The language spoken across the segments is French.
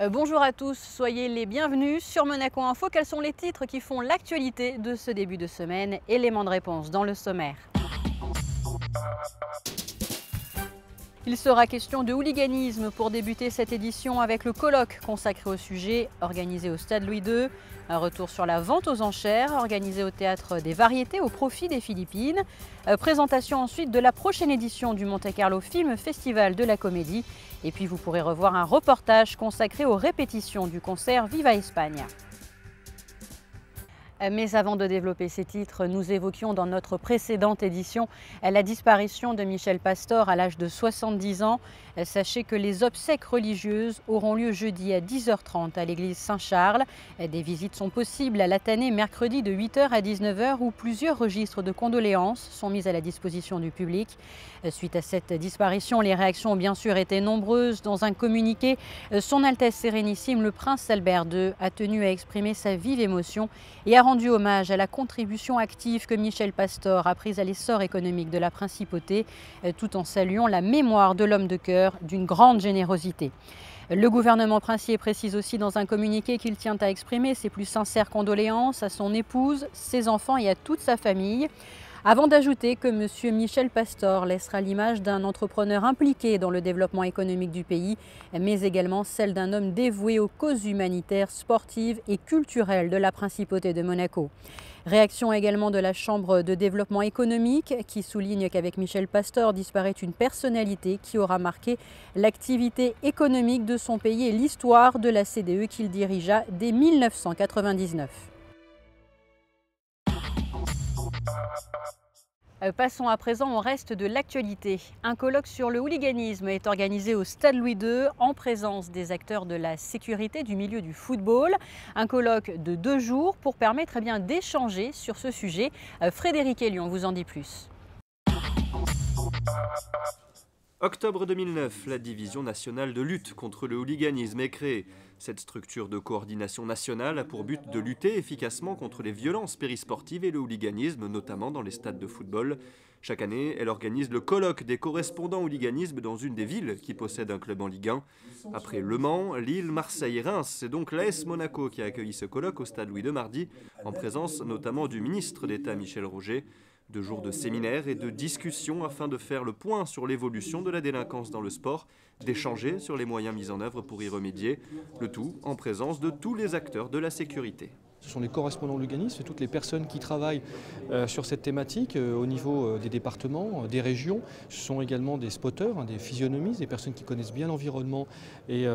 Bonjour à tous, soyez les bienvenus sur Monaco Info. Quels sont les titres qui font l'actualité de ce début de semaine? Éléments de réponse dans le sommaire. Il sera question de hooliganisme pour débuter cette édition avec le colloque consacré au sujet organisé au Stade Louis II. Un retour sur la vente aux enchères organisée au Théâtre des Variétés au profit des Philippines. Présentation ensuite de la prochaine édition du Monte Carlo Film Festival de la Comédie. Et puis vous pourrez revoir un reportage consacré aux répétitions du concert Viva Espagne. Mais avant de développer ces titres, nous évoquions dans notre précédente édition la disparition de Michel Pastor à l'âge de 70 ans. Sachez que les obsèques religieuses auront lieu jeudi à 10h30 à l'église Saint-Charles. Des visites sont possibles à Lathané mercredi de 8h à 19h où plusieurs registres de condoléances sont mis à la disposition du public. Suite à cette disparition, les réactions ont bien sûr été nombreuses. Dans un communiqué, Son Altesse Sérénissime, le Prince Albert II, a tenu à exprimer sa vive émotion et a rendu hommage à la contribution active que Michel Pastor a prise à l'essor économique de la principauté, tout en saluant la mémoire de l'homme de cœur d'une grande générosité. Le gouvernement princier précise aussi dans un communiqué qu'il tient à exprimer ses plus sincères condoléances à son épouse, ses enfants et à toute sa famille, avant d'ajouter que M. Michel Pastor laissera l'image d'un entrepreneur impliqué dans le développement économique du pays, mais également celle d'un homme dévoué aux causes humanitaires, sportives et culturelles de la principauté de Monaco. Réaction également de la Chambre de développement économique qui souligne qu'avec Michel Pastor disparaît une personnalité qui aura marqué l'activité économique de son pays et l'histoire de la CDE qu'il dirigea dès 1999. Passons à présent au reste de l'actualité. Un colloque sur le hooliganisme est organisé au Stade Louis II en présence des acteurs de la sécurité du milieu du football. Un colloque de 2 jours pour permettre d'échanger sur ce sujet. Frédéric Elion vous en dit plus. Octobre 2009, la Division nationale de lutte contre le hooliganisme est créée. Cette structure de coordination nationale a pour but de lutter efficacement contre les violences périsportives et le hooliganisme, notamment dans les stades de football. Chaque année, elle organise le colloque des correspondants hooliganisme dans une des villes qui possèdent un club en Ligue 1. Après Le Mans, Lille, Marseille et Reims, c'est donc l'AS Monaco qui a accueilli ce colloque au Stade Louis II mardi, en présence notamment du ministre d'État Michel Roger. 2 jours de séminaires et de discussions afin de faire le point sur l'évolution de la délinquance dans le sport, d'échanger sur les moyens mis en œuvre pour y remédier, le tout en présence de tous les acteurs de la sécurité. Ce sont les correspondants de l'hooliganisme et toutes les personnes qui travaillent sur cette thématique au niveau des départements, des régions. Ce sont également des spotters, des physionomistes, des personnes qui connaissent bien l'environnement et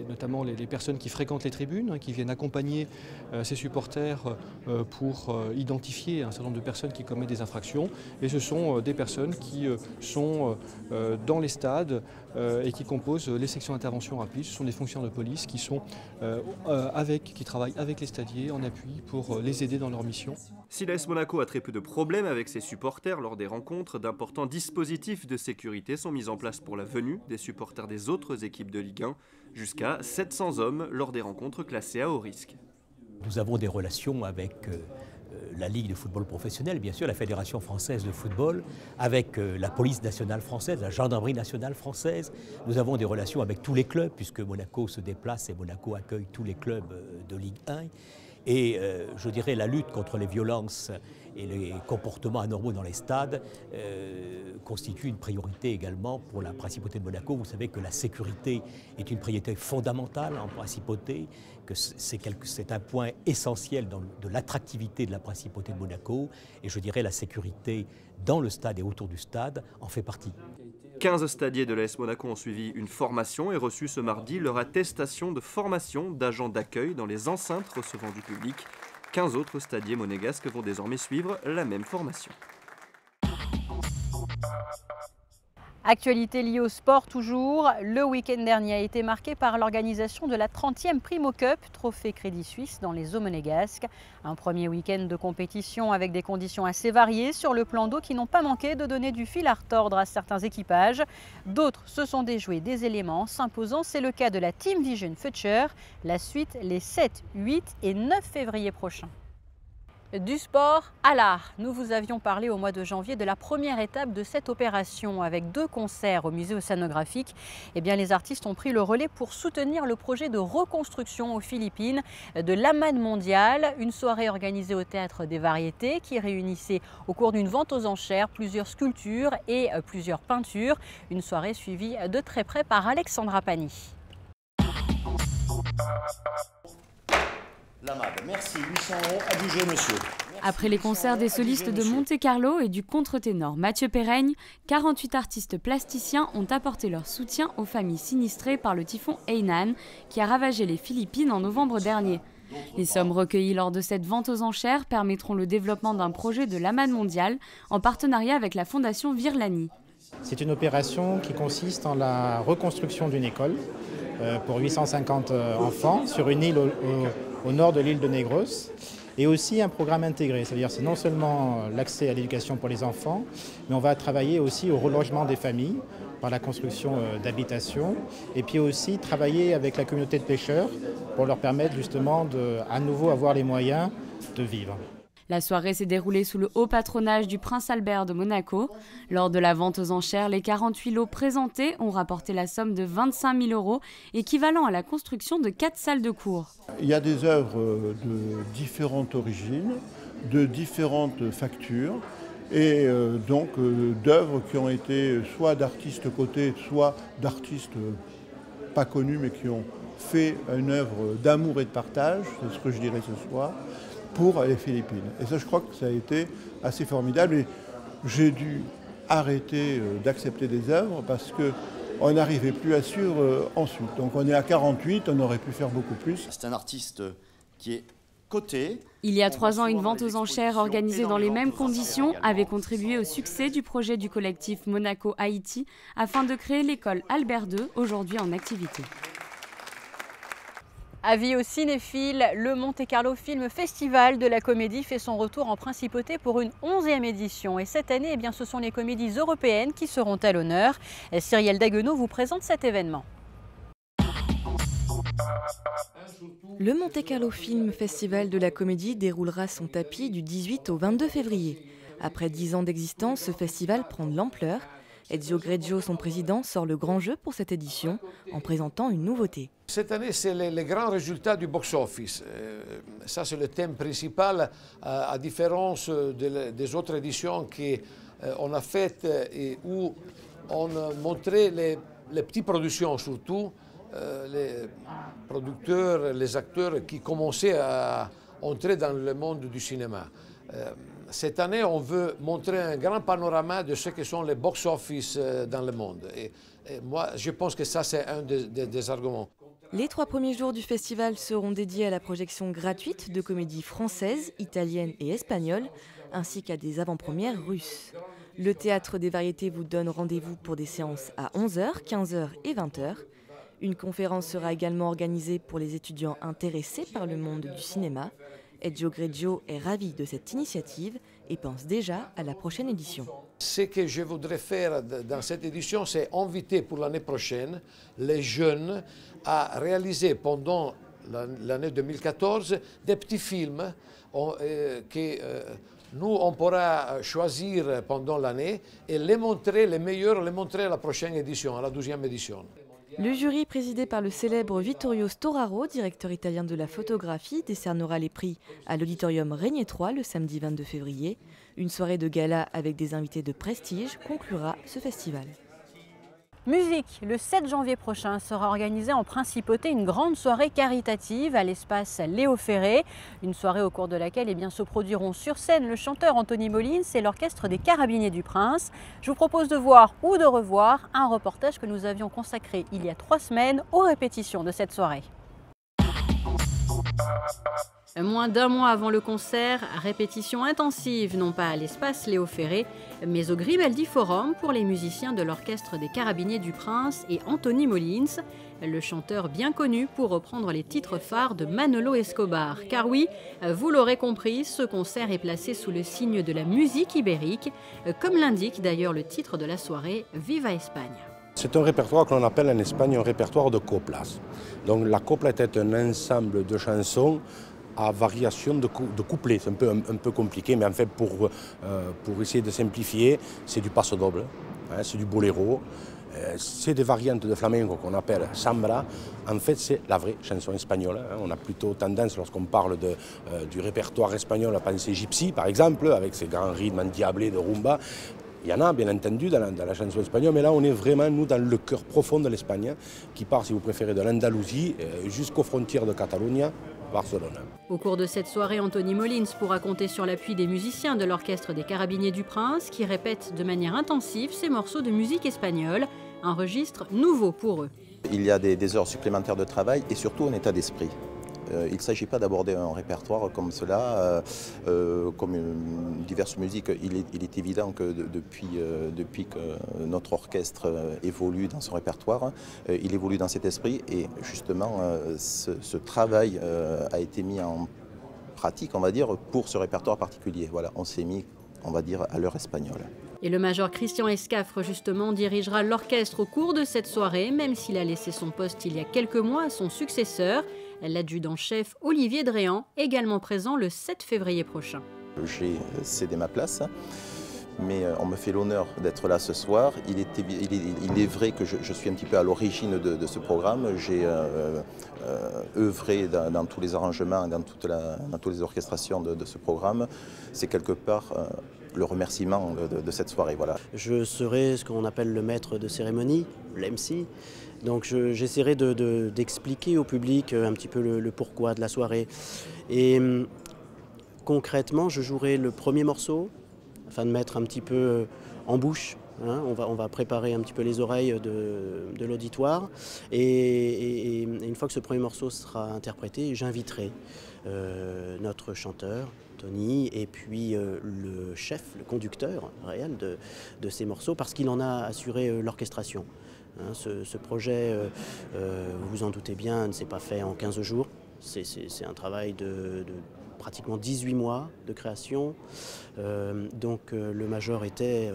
notamment les personnes qui fréquentent les tribunes, qui viennent accompagner ces supporters pour identifier un certain nombre de personnes qui commettent des infractions. Et ce sont des personnes qui sont dans les stades et qui composent les sections d'intervention rapide. Ce sont des fonctionnaires de police qui sont qui travaillent avec les stadiers en appui pour les aider dans leur mission. Si l'AS Monaco a très peu de problèmes avec ses supporters lors des rencontres, d'importants dispositifs de sécurité sont mis en place pour la venue des supporters des autres équipes de Ligue 1, jusqu'à 700 hommes lors des rencontres classées à haut risque. Nous avons des relations avec la Ligue de football professionnel, bien sûr, la Fédération française de football, avec la police nationale française, la gendarmerie nationale française. Nous avons des relations avec tous les clubs, puisque Monaco se déplace et Monaco accueille tous les clubs de Ligue 1. Et je dirais la lutte contre les violences et les comportements anormaux dans les stades constitue une priorité également pour la principauté de Monaco. Vous savez que la sécurité est une priorité fondamentale en principauté, que c'est un point essentiel de l'attractivité de la principauté de Monaco. Et je dirais la sécurité dans le stade et autour du stade en fait partie. 15 stadiers de l'AS Monaco ont suivi une formation et reçu ce mardi leur attestation de formation d'agents d'accueil dans les enceintes recevant du public. 15 autres stadiers monégasques vont désormais suivre la même formation. Actualité liée au sport toujours, le week-end dernier a été marqué par l'organisation de la 30e Primo Cup, trophée Crédit Suisse dans les eaux monégasques. Un premier week-end de compétition avec des conditions assez variées sur le plan d'eau qui n'ont pas manqué de donner du fil à retordre à certains équipages. D'autres se sont déjoués des éléments s'imposant, c'est le cas de la Team Vision Future. La suite les 7, 8 et 9 février prochains. Du sport à l'art. Nous vous avions parlé au mois de janvier de la première étape de cette opération avec 2 concerts au musée océanographique. Eh bien, les artistes ont pris le relais pour soutenir le projet de reconstruction aux Philippines de l'Amad mondial, une soirée organisée au Théâtre des Variétés qui réunissait au cours d'une vente aux enchères plusieurs sculptures et plusieurs peintures. Une soirée suivie de très près par Alexandra Pani. L'Amad, merci, 800 € à bouger, monsieur. Après les concerts des solistes de Monte-Carlo et du contre-ténor Mathieu Perraigne, 48 artistes plasticiens ont apporté leur soutien aux familles sinistrées par le typhon Hainan qui a ravagé les Philippines en novembre dernier. Les sommes recueillies lors de cette vente aux enchères permettront le développement d'un projet de l'Amad mondial en partenariat avec la fondation Virlani. C'est une opération qui consiste en la reconstruction d'une école pour 850 enfants sur une île au nord de l'île de Negros, et aussi un programme intégré, c'est-à-dire c'est non seulement l'accès à l'éducation pour les enfants, mais on va travailler aussi au relogement des familles par la construction d'habitations, et puis aussi travailler avec la communauté de pêcheurs pour leur permettre justement de à nouveau avoir les moyens de vivre. La soirée s'est déroulée sous le haut patronage du prince Albert de Monaco. Lors de la vente aux enchères, les 48 lots présentés ont rapporté la somme de 25 000 €, équivalent à la construction de 4 salles de cours. Il y a des œuvres de différentes origines, de différentes factures, et donc d'œuvres qui ont été soit d'artistes cotés, soit d'artistes pas connus, mais qui ont fait une œuvre d'amour et de partage, c'est ce que je dirais ce soir, pour les Philippines. Et ça, je crois que ça a été assez formidable. Et j'ai dû arrêter d'accepter des œuvres parce qu'on n'arrivait plus à suivre ensuite. Donc on est à 48, on aurait pu faire beaucoup plus. C'est un artiste qui est coté. Il y a 3 ans, une vente aux enchères organisée dans les mêmes conditions avait contribué au succès du projet du collectif Monaco-Haïti afin de créer l'école Albert II, aujourd'hui en activité. Avis aux cinéphiles, le Monte-Carlo Film Festival de la comédie fait son retour en principauté pour une 11e édition. Et cette année, eh bien, ce sont les comédies européennes qui seront à l'honneur. Cyrielle Daguenot vous présente cet événement. Le Monte-Carlo Film Festival de la comédie déroulera son tapis du 18 au 22 février. Après 10 ans d'existence, ce festival prend de l'ampleur. Ezio Greggio, son président, sort le grand jeu pour cette édition en présentant une nouveauté. Cette année, c'est les grands résultats du box-office. Ça, c'est le thème principal, à différence des autres éditions qu'on a faites et où on montrait les petites productions surtout, les producteurs, les acteurs qui commençaient à entrer dans le monde du cinéma. Cette année, on veut montrer un grand panorama de ce que sont les box-office dans le monde. Et moi, je pense que ça, c'est un des arguments. Les 3 premiers jours du festival seront dédiés à la projection gratuite de comédies françaises, italiennes et espagnoles, ainsi qu'à des avant-premières russes. Le Théâtre des Variétés vous donne rendez-vous pour des séances à 11h, 15h et 20h. Une conférence sera également organisée pour les étudiants intéressés par le monde du cinéma. Ezio Greggio est ravi de cette initiative et pense déjà à la prochaine édition. Ce que je voudrais faire dans cette édition, c'est inviter pour l'année prochaine les jeunes à réaliser pendant l'année 2014 des petits films que nous, on pourra choisir pendant l'année et les montrer, les meilleurs, les montrer à la prochaine édition, à la 12e édition. Le jury, présidé par le célèbre Vittorio Storaro, directeur italien de la photographie, décernera les prix à l'auditorium Régnier 3 le samedi 22 février. Une soirée de gala avec des invités de prestige conclura ce festival. Musique, le 7 janvier prochain sera organisée en principauté une grande soirée caritative à l'espace Léo Ferré. Une soirée au cours de laquelle se produiront sur scène le chanteur Anthony Molins et l'orchestre des Carabiniers du Prince. Je vous propose de voir ou de revoir un reportage que nous avions consacré il y a 3 semaines aux répétitions de cette soirée. Moins d'1 mois avant le concert, répétition intensive, non pas à l'espace Léo Ferré, mais au Grimaldi Forum pour les musiciens de l'orchestre des Carabiniers du Prince et Anthony Molins, le chanteur bien connu pour reprendre les titres phares de Manolo Escobar. Car oui, vous l'aurez compris, ce concert est placé sous le signe de la musique ibérique, comme l'indique d'ailleurs le titre de la soirée, Viva Espagne. C'est un répertoire que l'on appelle en Espagne un répertoire de coplas. Donc la copla était un ensemble de chansons à variation de couplets. C'est un peu compliqué, mais en fait pour essayer de simplifier, c'est du passo doble, hein, c'est du boléro. C'est des variantes de flamenco qu'on appelle samba. En fait, c'est la vraie chanson espagnole. On a plutôt tendance, lorsqu'on parle du répertoire espagnol, à penser gypsy, par exemple, avec ses grands rythmes endiablés de rumba. Il y en a, bien entendu, dans la chanson espagnole, mais là, on est vraiment, nous, dans le cœur profond de l'Espagne, qui part, si vous préférez, de l'Andalousie jusqu'aux frontières de Catalogne, Barcelone. Au cours de cette soirée, Antony Molins pourra compter sur l'appui des musiciens de l'Orchestre des Carabiniers du Prince qui répètent de manière intensive ces morceaux de musique espagnole, un registre nouveau pour eux. Il y a des heures supplémentaires de travail et surtout un état d'esprit. Il ne s'agit pas d'aborder un répertoire comme cela, comme diverses musiques. Il est évident que depuis que notre orchestre évolue dans son répertoire, il évolue dans cet esprit et justement ce travail a été mis en pratique, on va dire, pour ce répertoire particulier. Voilà, on s'est mis, on va dire, à l'heure espagnole. Et le major Christian Escafre, justement, dirigera l'orchestre au cours de cette soirée, même s'il a laissé son poste il y a quelques mois à son successeur, l'adjudant-chef Olivier Dréan, également présent le 7 février prochain. J'ai cédé ma place, mais on me fait l'honneur d'être là ce soir. Il est vrai que je suis un petit peu à l'origine de ce programme. J'ai œuvré dans tous les arrangements, dans toutes les orchestrations de ce programme. C'est quelque part le remerciement de cette soirée. Voilà. Je serai ce qu'on appelle le maître de cérémonie, l'MC. Donc j'essaierai d'expliquer au public un petit peu le pourquoi de la soirée. Et concrètement, je jouerai le premier morceau, afin de mettre un petit peu en bouche. Hein, on va préparer un petit peu les oreilles de l'auditoire. Et une fois que ce premier morceau sera interprété, j'inviterai notre chanteur, Tony, et puis le chef, le conducteur réel de ces morceaux, parce qu'il en a assuré l'orchestration. Hein, ce projet, vous vous en doutez bien, ne s'est pas fait en 15 jours. C'est un travail de pratiquement 18 mois de création. Donc le major était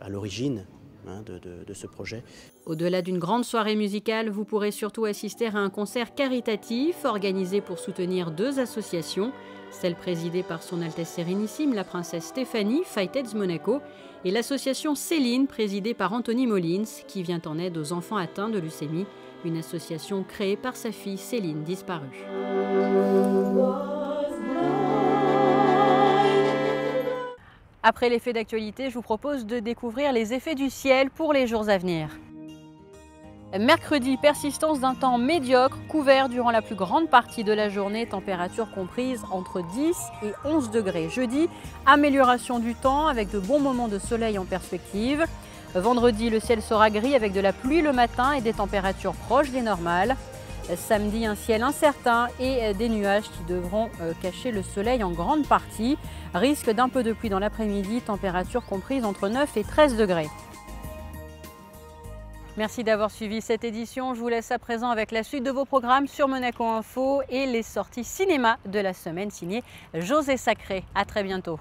à l'origine de ce projet. Au-delà d'une grande soirée musicale, vous pourrez surtout assister à un concert caritatif organisé pour soutenir deux associations, celle présidée par son Altesse Sérénissime, la princesse Stéphanie, Fighteds Monaco, et l'association Céline, présidée par Antony Molins, qui vient en aide aux enfants atteints de leucémie, une association créée par sa fille Céline, disparue. Après les faits d'actualité, je vous propose de découvrir les effets du ciel pour les jours à venir. Mercredi, persistance d'un temps médiocre, couvert durant la plus grande partie de la journée, température comprise entre 10 et 11 degrés. Jeudi, amélioration du temps avec de bons moments de soleil en perspective. Vendredi, le ciel sera gris avec de la pluie le matin et des températures proches des normales. Samedi, un ciel incertain et des nuages qui devront cacher le soleil en grande partie. Risque d'un peu de pluie dans l'après-midi, température comprise entre 9 et 13 degrés. Merci d'avoir suivi cette édition. Je vous laisse à présent avec la suite de vos programmes sur Monaco Info et les sorties cinéma de la semaine signées José Sacré. À très bientôt.